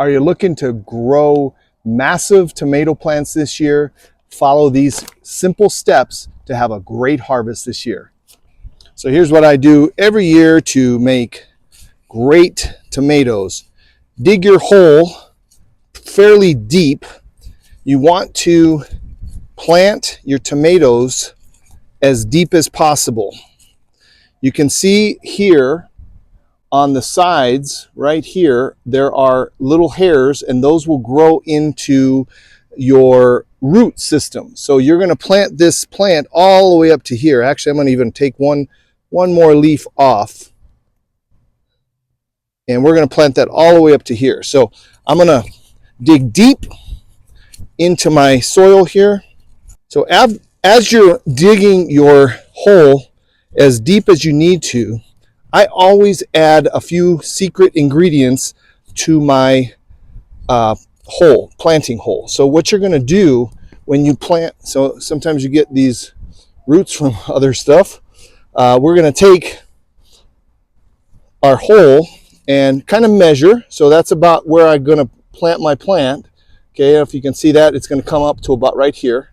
Are you looking to grow massive tomato plants this year? Follow these simple steps to have a great harvest this year. So here's what I do every year to make great tomatoes. Dig your hole fairly deep. You want to plant your tomatoes as deep as possible. You can see here on the sides right here, there are little hairs, and those will grow into your root system. So you're going to plant this plant all the way up to here. Actually, I'm going to even take one more leaf off, and we're going to plant that all the way up to here. So I'm going to dig deep into my soil here. So as you're digging your hole as deep as you need to, I always add a few secret ingredients to my planting hole. So what you're going to do when you plant, so sometimes you get these roots from other stuff. We're going to take our hole and kind of measure. So that's about where I'm going to plant my plant. Okay, if you can see that, it's going to come up to about right here.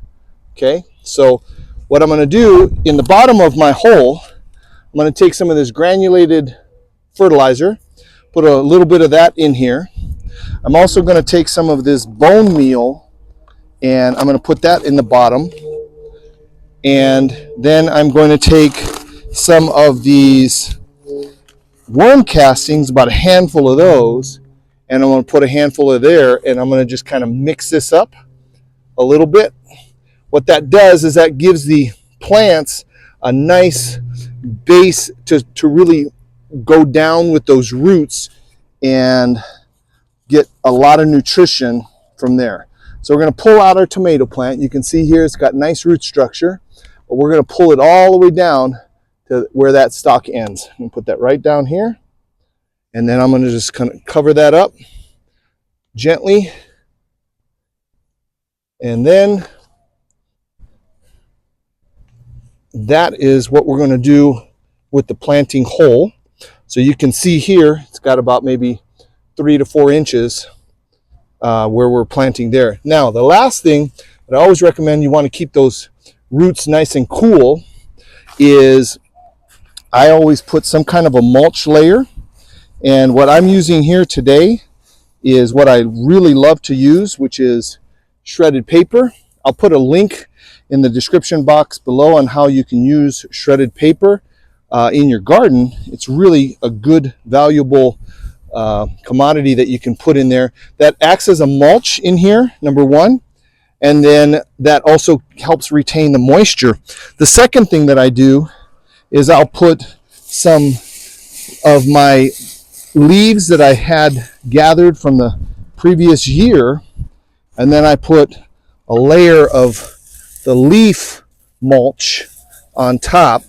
Okay, so what I'm going to do in the bottom of my hole, I'm going to take some of this granulated fertilizer, put a little bit of that in here. I'm also going to take some of this bone meal, and I'm going to put that in the bottom. And then I'm going to take some of these worm castings, about a handful of those, and I'm going to put a handful of there, and I'm going to just kind of mix this up a little bit. What that does is that gives the plants a nice base to really go down with those roots and get a lot of nutrition from there. So we're going to pull out our tomato plant. You can see here it's got nice root structure, but we're going to pull it all the way down to where that stalk ends. I'm going to put that right down here, and then I'm going to just kind of cover that up gently, and then that is what we're going to do with the planting hole. So you can see here it's got about maybe 3 to 4 inches where we're planting there. Now the last thing that I always recommend, you want to keep those roots nice and cool, is I always put some kind of a mulch layer. And what I'm using here today is what I really love to use, which is shredded paper. I'll put a link in the description box below on how you can use shredded paper in your garden. It's really a good, valuable commodity that you can put in there that acts as a mulch in here, number one, and then that also helps retain the moisture. The second thing that I do is I'll put some of my leaves that I had gathered from the previous year, and then I put a layer of the leaf mulch on top,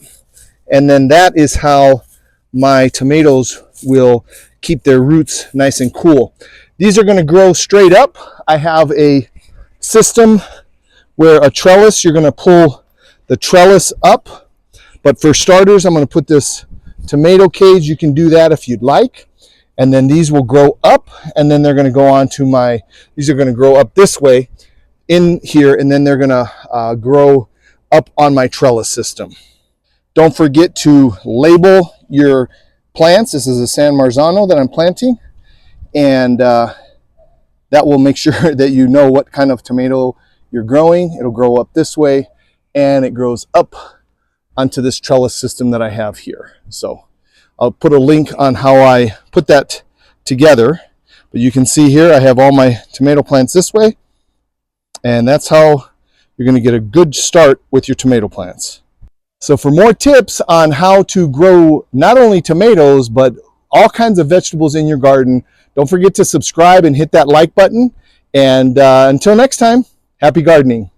and then that is how my tomatoes will keep their roots nice and cool. These are going to grow straight up. I have a system where a trellis, you're going to pull the trellis up, but for starters I'm going to put this tomato cage. You can do that if you'd like, and then these will grow up, and then they're going to go on to these are going to grow up this way in here, and then they're going to grow up on my trellis system. Don't forget to label your plants. This is a San Marzano that I'm planting, and that will make sure that you know what kind of tomato you're growing. It'll grow up this way, and it grows up onto this trellis system that I have here. So I'll put a link on how I put that together, but you can see here I have all my tomato plants this way, and that's how you're going to get a good start with your tomato plants. So for more tips on how to grow not only tomatoes, but all kinds of vegetables in your garden, don't forget to subscribe and hit that like button. And until next time, happy gardening.